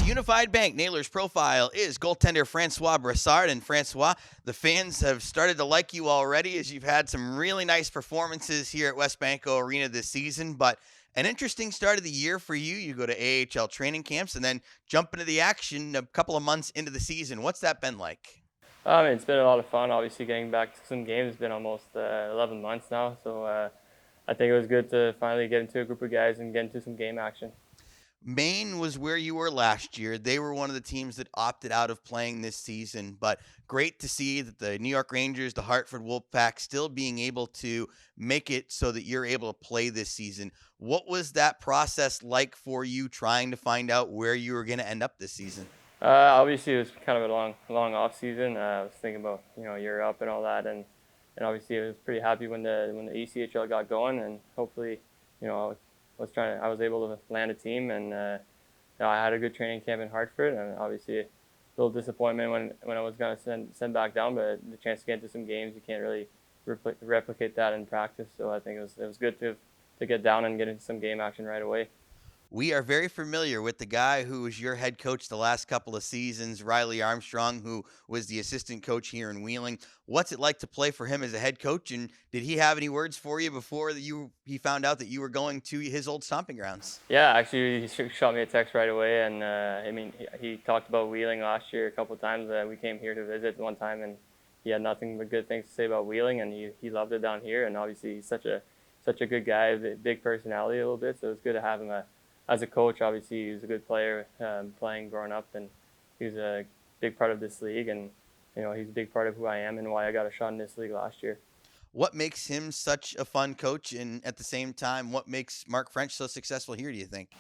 Unified Bank Nailers profile is goaltender Francois Brassard. And Francois, the fans have started to like you already as you've had some really nice performances here at West Banco Arena this season. But an interesting start of the year for you. You go to AHL training camps and then jump into the action a couple of months into the season. What's that been like? It's been a lot of fun. Obviously, getting back to some games. It's been almost 11 months now, so I think it was good to finally get into a group of guys and get into some game action. Maine was where you were last year. They were one of the teams that opted out of playing this season, but great to see that the New York Rangers, the Hartford Wolfpack, still being able to make it so that you're able to play this season. What was that process like for you trying to find out where you were going to end up this season? Obviously, it was kind of a long off season. I was thinking about Europe and all that, and obviously, I was pretty happy when the ECHL got going, and hopefully, I was able to land a team, and I had a good training camp in Hartford, and obviously, a little disappointment when I was gonna send back down, but the chance to get into some games, you can't really replicate that in practice. So I think it was good to get down and get into some game action right away. We are very familiar with the guy who was your head coach the last couple of seasons, Riley Armstrong, who was the assistant coach here in Wheeling. What's it like to play for him as a head coach? And did he have any words for you before he found out that you were going to his old stomping grounds? Yeah, actually, he shot me a text right away, and he talked about Wheeling last year a couple of times. We came here to visit one time, and he had nothing but good things to say about Wheeling, and he loved it down here. And obviously, he's such a good guy, big personality a little bit. So it's good to have him as a coach. Obviously, he was a good player playing growing up, and he's a big part of this league, and he's a big part of who I am and why I got a shot in this league last year. What makes him such a fun coach? And at the same time, what makes Mark French so successful here, do you think?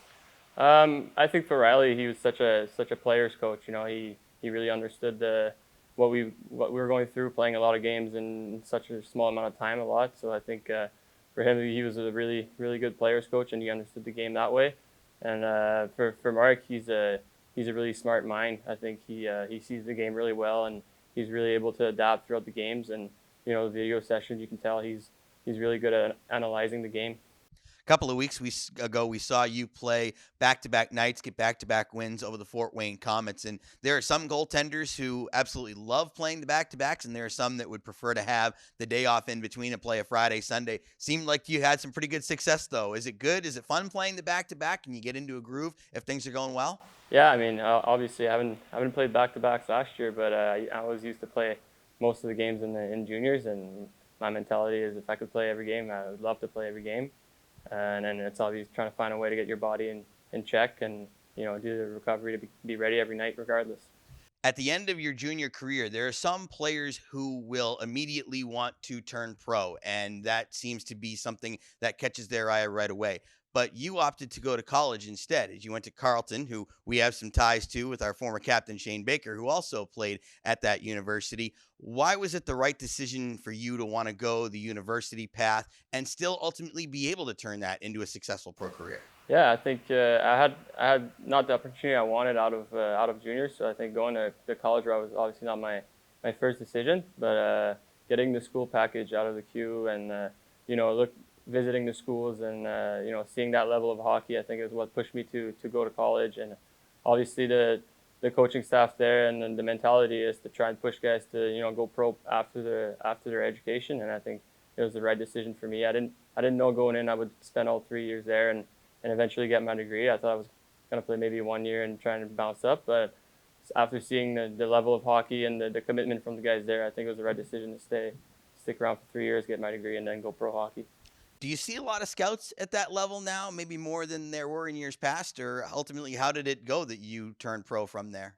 I think for Riley, he was such a player's coach. He really understood what we were going through, playing a lot of games in such a small amount of time, a lot. So I think for him, he was a really good player's coach, and he understood the game that way. And for Mark, he's a really smart mind. I think he sees the game really well, and he's really able to adapt throughout the games. And the video sessions, you can tell he's really good at analyzing the game. A couple of ago, we saw you play back-to-back nights, get back-to-back wins over the Fort Wayne Comets. And there are some goaltenders who absolutely love playing the back-to-backs, and there are some that would prefer to have the day off in between and play a Friday, Sunday. Seemed like you had some pretty good success, though. Is it good? Is it fun playing the back-to-back? Can you get into a groove if things are going well? Yeah, obviously, I haven't played back to backs last year, but I always used to play most of the games in juniors, and my mentality is if I could play every game, I would love to play every game. And then it's always trying to find a way to get your body in check, and do the recovery to be ready every night regardless. At the end of your junior career, there are some players who will immediately want to turn pro, and that seems to be something that catches their eye right away. But you opted to go to college instead, as you went to Carleton, who we have some ties to with our former captain Shane Baker, who also played at that university. Why was it the right decision for you to want to go the university path and still ultimately be able to turn that into a successful pro career? Yeah, I think I had not the opportunity I wanted out of juniors, so I think going to the college route was obviously not my first decision, but getting the school package out of the queue, and visiting the schools, and seeing that level of hockey, I think is what pushed me to go to college. And obviously the coaching staff there, and then the mentality is to try and push guys to go pro after their education, and I think it was the right decision for me. I didn't know going in I would spend all 3 years there and eventually get my degree. I thought I was going to play maybe 1 year and try and bounce up, but after seeing the level of hockey and the commitment from the guys there, I think it was the right decision to stick around for 3 years, get my degree, and then go pro hockey. Do you see a lot of scouts at that level now, maybe more than there were in years past, or ultimately, how did it go that you turned pro from there?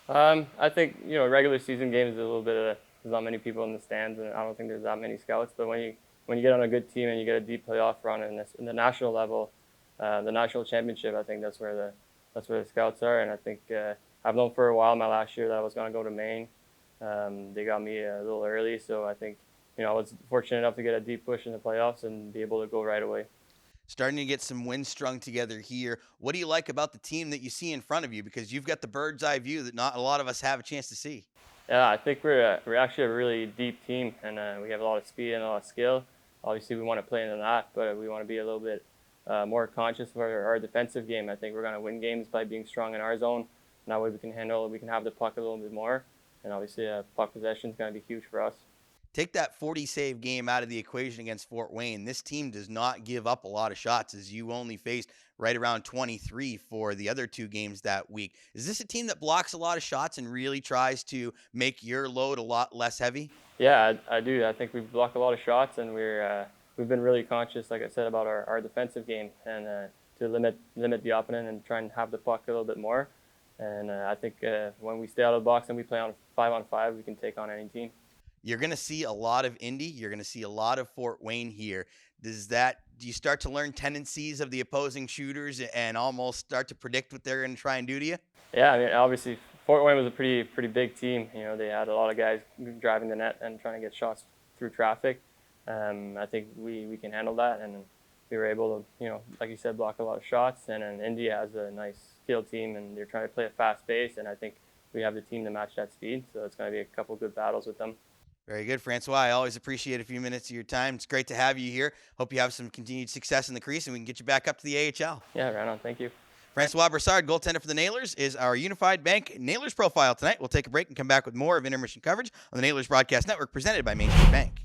I think regular season games is a little bit of there's not many people in the stands, and I don't think there's that many scouts. But when you get on a good team and you get a deep playoff run in the national level, the national championship, I think that's where the scouts are. And I think I've known for a while my last year that I was going to go to Maine. They got me a little early, so I think I was fortunate enough to get a deep push in the playoffs and be able to go right away. Starting to get some wins strung together here. What do you like about the team that you see in front of you? Because you've got the bird's eye view that not a lot of us have a chance to see. Yeah, I think we're actually a really deep team, and we have a lot of speed and a lot of skill. Obviously, we want to play in the net, but we want to be a little bit more conscious of our defensive game. I think we're going to win games by being strong in our zone, and that way we can have the puck a little bit more. And obviously, puck possession is going to be huge for us. Take that 40 save game out of the equation against Fort Wayne. This team does not give up a lot of shots, as you only faced right around 23 for the other 2 games that week. Is this a team that blocks a lot of shots and really tries to make your load a lot less heavy? Yeah, I do. I think we've blocked a lot of shots, and we've been really conscious, like I said, about our defensive game, and to limit the opponent and try and have the puck a little bit more. And I think when we stay out of the box and we play on 5-on-5, we can take on any team. You're going to see a lot of Indy. You're going to see a lot of Fort Wayne here. Do you start to learn tendencies of the opposing shooters and almost start to predict what they're going to try and do to you? Yeah, I mean, obviously Fort Wayne was a pretty big team. You know, they had a lot of guys driving the net and trying to get shots through traffic. I think we can handle that, and we were able to, you know, like you said, block a lot of shots. And then India has a nice skilled team, and they're trying to play a fast pace, and I think we have the team to match that speed. So it's going to be a couple good battles with them. Very good, Francois. I always appreciate a few minutes of your time. It's great to have you here. Hope you have some continued success in the crease, and we can get you back up to the AHL. Yeah, right on. Thank you. Francois Brassard, goaltender for the Nailers, is our Unified Bank Nailers profile tonight. We'll take a break and come back with more of intermission coverage on the Nailers Broadcast Network, presented by Main Street Bank.